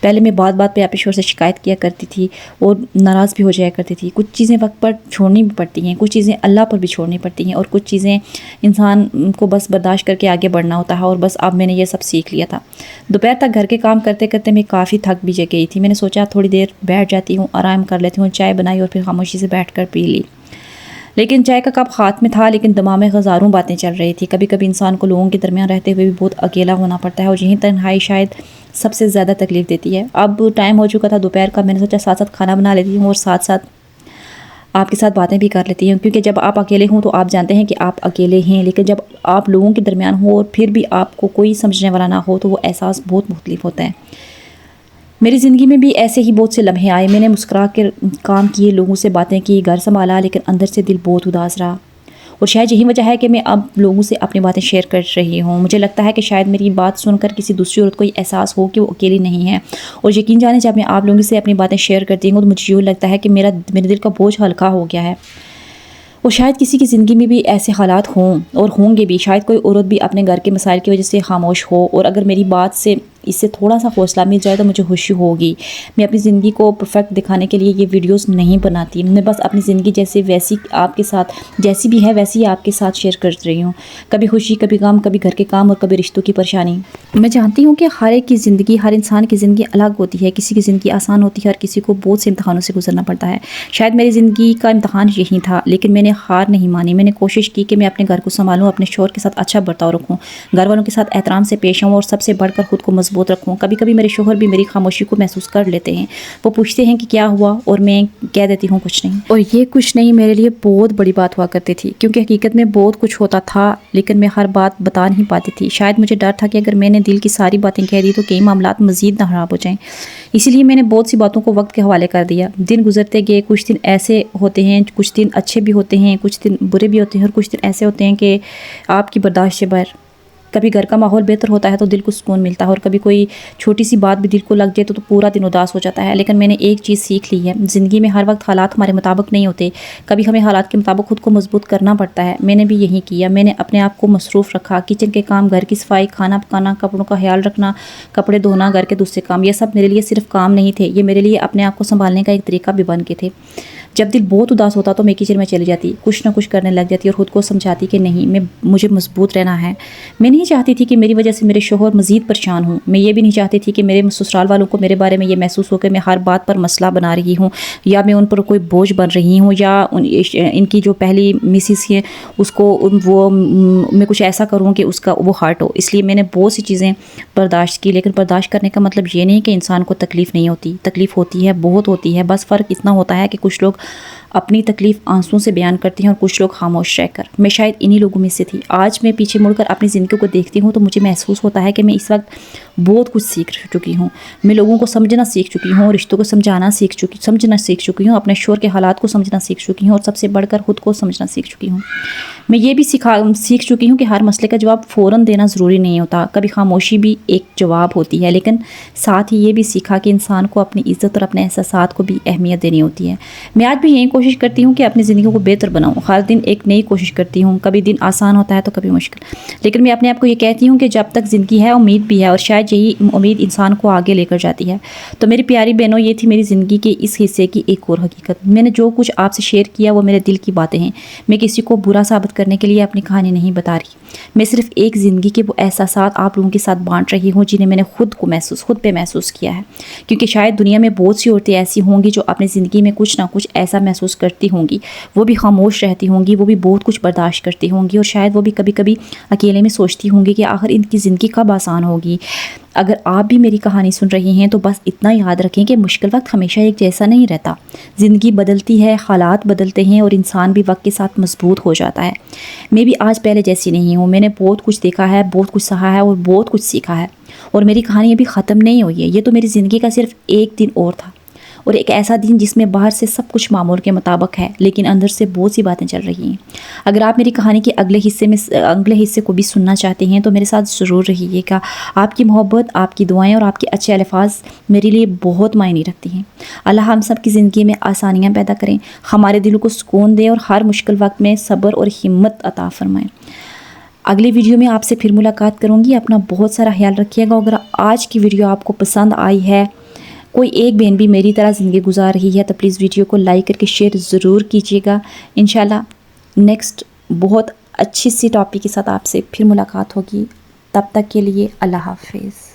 پہلے میں بات بات پہ اپنے شوہر سے شکایت کیا کرتی تھی اور ناراض بھی ہو جایا کرتی تھی. کچھ چیزیں وقت پر چھوڑنی بھی پڑتی ہیں, کچھ چیزیں اللہ پر بھی چھوڑنی پڑتی ہیں, اور کچھ چیزیں انسان کو بس برداشت کر کے آگے بڑھنا ہوتا ہے. اور بس اب میں نے یہ سب سیکھ لیا تھا. دوپہر تک گھر کے کام کرتے کرتے میں کافی تھک بھی گئی تھی. میں نے سوچا تھوڑی دیر بیٹھ جاتی ہوں, آرام کر لیتی ہوں. چائے بنائی اور پھر خاموشی سے بیٹھ کر پی لی. لیکن چائے کا کپ ہاتھ میں تھا, لیکن دماغ میں ہزاروں باتیں چل رہی تھی. کبھی کبھی انسان کو لوگوں کے درمیان رہتے ہوئے بھی بہت اکیلا ہونا پڑتا ہے, اور یہی تنہائی شاید سب سے زیادہ تکلیف دیتی ہے. اب ٹائم ہو چکا تھا دوپہر کا. میں نے سوچا ساتھ ساتھ کھانا بنا لیتی ہوں اور ساتھ ساتھ آپ کے ساتھ باتیں بھی کر لیتی ہوں, کیونکہ جب آپ اکیلے ہوں تو آپ جانتے ہیں کہ آپ اکیلے ہیں, لیکن جب آپ لوگوں کے درمیان ہو اور پھر بھی آپ کو کوئی سمجھنے والا نہ ہو تو وہ احساس بہت مختلف ہوتا ہے. میری زندگی میں بھی ایسے ہی بہت سے لمحے آئے. میں نے مسکرا کے کام کیے, لوگوں سے باتیں کی, گھر سنبھالا, لیکن اندر سے دل بہت اداس رہا. اور شاید یہی وجہ ہے کہ میں اب لوگوں سے اپنی باتیں شیئر کر رہی ہوں. مجھے لگتا ہے کہ شاید میری بات سن کر کسی دوسری عورت کو یہ احساس ہو کہ وہ اکیلی نہیں ہے. اور یقین جانیں جب میں آپ لوگوں سے اپنی باتیں شیئر کرتی ہوں تو مجھے یوں لگتا ہے کہ میرے دل کا بوجھ ہلکا ہو گیا ہے. اور شاید کسی کی زندگی میں بھی ایسے حالات ہوں اور ہوں گے بھی. شاید کوئی عورت بھی اپنے گھر کے مسائل کی وجہ سے خاموش ہو, اور اگر میری بات سے اس سے تھوڑا سا حوصلہ مل جائے تو مجھے خوشی ہوگی. میں اپنی زندگی کو پرفیکٹ دکھانے کے لیے یہ ویڈیوز نہیں بناتی. میں بس اپنی زندگی ویسی آپ کے ساتھ جیسی بھی ہے ویسی آپ کے ساتھ شیئر کر رہی ہوں. کبھی خوشی, کبھی غم, کبھی گھر کے کام اور کبھی رشتوں کی پریشانی. میں جانتی ہوں کہ ہر ایک کی زندگی, ہر انسان کی زندگی الگ ہوتی ہے. کسی کی زندگی آسان ہوتی ہے اور کسی کو بہت سے امتحانوں سے گزرنا پڑتا ہے. شاید میری زندگی کا امتحان یہی تھا, لیکن میں نے ہار نہیں مانی. میں نے کوشش کی کہ میں اپنے گھر کو سنبھالوں, اپنے شوہر کے ساتھ اچھا برتاؤ رکھوں, گھر والوں کے ساتھ احترام سے پیش آؤں, اور سب سے بڑھ کر خود کو مضبوط رکھوں. کبھی کبھی میرے شوہر بھی میری خاموشی کو محسوس کر لیتے ہیں. وہ پوچھتے ہیں کہ کیا ہوا, اور میں کہہ دیتی ہوں کچھ نہیں. اور یہ کچھ نہیں میرے لیے بہت بڑی بات ہوا کرتی تھی, کیونکہ حقیقت میں بہت کچھ ہوتا تھا, لیکن میں ہر بات بتا نہیں پاتی تھی. شاید مجھے ڈر تھا کہ اگر میں نے دل کی ساری باتیں کہہ دی تو کئی معاملات مزید نہ خراب ہو جائیں. اسی لیے میں نے بہت سی باتوں کو وقت کے حوالے کر دیا. دن گزرتے گئے, کچھ دن ایسے ہوتے ہیں, کچھ دن اچھے بھی ہوتے ہیں, کچھ دن برے بھی ہوتے ہیں, اور کچھ دن ایسے ہوتے ہیں کہ آپ کی برداشت سے باہر. کبھی گھر کا ماحول بہتر ہوتا ہے تو دل کو سکون ملتا ہے, اور کبھی کوئی چھوٹی سی بات بھی دل کو لگ جائے تو پورا دن اداس ہو جاتا ہے. لیکن میں نے ایک چیز سیکھ لی ہے, زندگی میں ہر وقت حالات ہمارے مطابق نہیں ہوتے. کبھی ہمیں حالات کے مطابق خود کو مضبوط کرنا پڑتا ہے. میں نے بھی یہی کیا. میں نے اپنے آپ کو مصروف رکھا. کچن کے کام, گھر کی صفائی, کھانا پکانا, کپڑوں کا خیال رکھنا, کپڑے دھونا, گھر کے دوسرے کام, یہ سب میرے لیے صرف کام نہیں تھے, یہ میرے لیے اپنے آپ کو سنبھالنے کا ایک طریقہ بھی بن کے تھے. جب دل بہت اداس ہوتا تو میں کچن میں چلی جاتی, کچھ نہ کچھ کرنے لگ جاتی, اور خود کو سمجھاتی کہ نہیں, مجھے مضبوط رہنا ہے. میں نہیں چاہتی تھی کہ میری وجہ سے میرے شوہر مزید پریشان ہوں. میں یہ بھی نہیں چاہتی تھی کہ میرے سسرال والوں کو میرے بارے میں یہ محسوس ہو کہ میں ہر بات پر مسئلہ بنا رہی ہوں, یا میں ان پر کوئی بوجھ بن رہی ہوں, یا ان کی جو پہلی مسز ہے اس کو وہ میں کچھ ایسا کروں کہ اس کا وہ ہارٹ ہو. اس لیے میں نے بہت سی چیزیں برداشت کی. لیکن برداشت کرنے کا مطلب یہ نہیں کہ انسان کو تکلیف نہیں ہوتی. تکلیف ہوتی ہے, بہت ہوتی ہے. بس فرق اتنا ہوتا ہے کہ کچھ لوگ اپنی تکلیف آنسوں سے بیان کرتے ہیں اور کچھ لوگ خاموش رہ کر. میں شاید انہی لوگوں میں سے تھی. آج میں پیچھے مڑ کر اپنی زندگی کو دیکھتی ہوں تو مجھے محسوس ہوتا ہے کہ میں اس وقت بہت کچھ سیکھ چکی ہوں. میں لوگوں کو سمجھنا سیکھ چکی ہوں, رشتوں کو سمجھنا سیکھ چکی ہوں, اپنے شوہر کے حالات کو سمجھنا سیکھ چکی ہوں, اور سب سے بڑھ کر خود کو سمجھنا سیکھ چکی ہوں. میں یہ بھی سیکھ چکی ہوں کہ ہر مسئلے کا جواب فوراً دینا ضروری نہیں ہوتا. کبھی خاموشی بھی ایک جواب ہوتی ہے. لیکن ساتھ ہی یہ بھی سیکھا کہ انسان کو اپنی عزت اور اپنے احساسات کو بھی اہمیت دینی ہوتی ہے. میں آج بھی یہی کوشش کرتی ہوں کہ اپنی زندگی کو بہتر بناؤں. ہر دن ایک نئی کوشش کرتی ہوں. کبھی دن آسان ہوتا ہے تو کبھی مشکل, لیکن میں اپنے آپ کو یہ کہتی ہوں کہ جب تک زندگی ہے امید بھی ہے, اور شاید یہی امید انسان کو آگے لے کر جاتی ہے. تو میری پیاری بہنوں, یہ تھی میری زندگی کے اس حصے کی ایک اور حقیقت. میں نے جو کچھ آپ سے شیئر کیا وہ میرے دل کی باتیں ہیں. میں کسی کو برا ثابت کرنے کے لیے اپنی کہانی نہیں بتا رہی. میں صرف ایک زندگی کے وہ احساسات آپ لوگوں کے ساتھ بانٹ رہی ہوں جنہیں میں نے خود پہ محسوس کیا ہے. کیونکہ شاید دنیا میں بہت سی عورتیں ایسی ہوں گی جو اپنی زندگی میں کچھ نہ کچھ ایسا محسوس کرتی ہوں گی. وہ بھی خاموش رہتی ہوں گی, وہ بھی بہت کچھ برداشت کرتی ہوں گی, اور شاید وہ بھی کبھی کبھی اکیلے میں سوچتی ہوں گی کہ آخر ان کی زندگی کب آسان ہوگی. اگر آپ بھی میری کہانی سن رہی ہیں تو بس اتنا یاد رکھیں کہ مشکل وقت ہمیشہ ایک جیسا نہیں رہتا. زندگی بدلتی ہے, حالات بدلتے ہیں, اور انسان بھی وقت کے ساتھ مضبوط ہو جاتا ہے. میں بھی آج پہلے جیسی نہیں ہوں. میں نے بہت کچھ دیکھا ہے, بہت کچھ سہا ہے, اور بہت کچھ سیکھا ہے. اور میری کہانی ابھی ختم نہیں ہوئی ہے. یہ تو میری زندگی کا صرف ایک دن اور تھا, اور ایک ایسا دن جس میں باہر سے سب کچھ معمول کے مطابق ہے, لیکن اندر سے بہت سی باتیں چل رہی ہیں. اگر آپ میری کہانی کے اگلے حصے کو بھی سننا چاہتے ہیں تو میرے ساتھ ضرور رہیے گا. آپ کی محبت, آپ کی دعائیں اور آپ کے اچھے الفاظ میرے لیے بہت معنی رکھتی ہیں. اللہ ہم سب کی زندگی میں آسانیاں پیدا کریں, ہمارے دلوں کو سکون دیں, اور ہر مشکل وقت میں صبر اور ہمت عطا فرمائیں. اگلی ویڈیو میں آپ سے پھر ملاقات کروں گی. اپنا بہت سارا خیال رکھیے گا. اگر آج کی ویڈیو آپ کو پسند آئی ہے، کوئی ایک بہن بھی میری طرح زندگی گزار رہی ہے، تو پلیز ویڈیو کو لائک کر کے شیئر ضرور کیجیے گا. انشاءاللہ نیکسٹ بہت اچھی سی ٹاپک کے ساتھ آپ سے پھر ملاقات ہوگی. تب تک کے لیے اللہ حافظ.